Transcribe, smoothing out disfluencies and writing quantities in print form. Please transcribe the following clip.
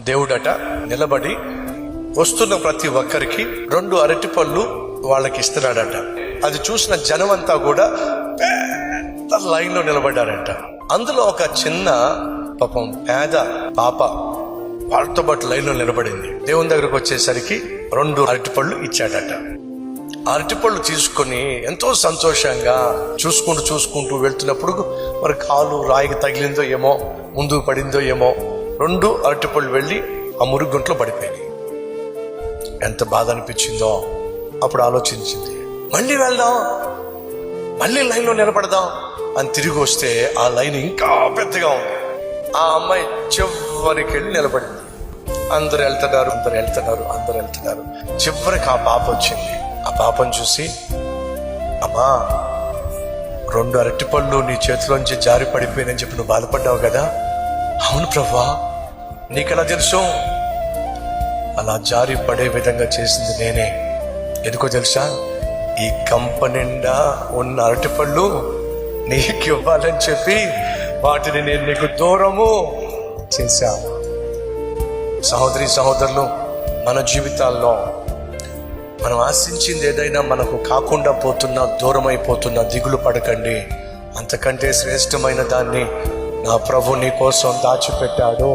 దేవుడట నిలబడి వస్తున్న ప్రతి ఒక్కరికి 2 అరటిపళ్ళు వాళ్ళకి ఇస్తున్నాడట. అది చూసిన జనం అంతా కూడా పెద్ద లైన్ లో నిలబడ్డారట. అందులో ఒక చిన్న పాపం పేద పాప వాళ్ళతో పాటు లైన్ లో నిలబడింది. దేవుని దగ్గరకు వచ్చేసరికి 2 అరటిపళ్ళు ఇచ్చాడట. అరటిపళ్ళు తీసుకొని ఎంతో సంతోషంగా చూసుకుంటూ వెళ్తున్నప్పుడు మరి కాలు రాయికి తగిలిందో ఏమో, ముందుకు పడిందో ఏమో, 2 అరటిపళ్ళు వెళ్ళి ఆ మురుగుంట్లో పడిపోయింది. ఎంత బాధ అనిపించిందో. అప్పుడు ఆలోచించింది, మళ్ళీ వెళ్దాం, మళ్ళీ లైన్లో నిలబడదాం అని తిరిగి వస్తే ఆ లైన్ ఇంకా పెద్దగా ఉంది. ఆ అమ్మాయి చివరికి వెళ్ళి నిలబడింది. అందరు వెళ్తున్నారు. చివరికి ఆ పాప వచ్చింది. ఆ పాపను చూసి, అమ్మా 2 అరటిపళ్ళు నీ చేతిలోంచి జారి పడిపోయినని చెప్పి నువ్వు బాధపడ్డావు కదా. అవును ప్రభువా, నీకెలా తెలుసు? అలా జారి పడే విధంగా చేసింది నేనే. ఎందుకో తెలుసా? ఈ కంప నిండా ఉన్న అరటిపళ్ళు నీకు ఇవ్వాలని చెప్పి వాటిని నేను నీకు దూరము చేశా. సహోదరి సహోదరులు, మన జీవితాల్లో మనం ఆశించింది ఏదైనా మనకు కాకుండా పోతున్నా, దూరం అయిపోతున్నా దిగులు పడకండి. అంతకంటే శ్రేష్టమైన దాన్ని నా ప్రభు నీ కోసం దాచిపెట్టాడు.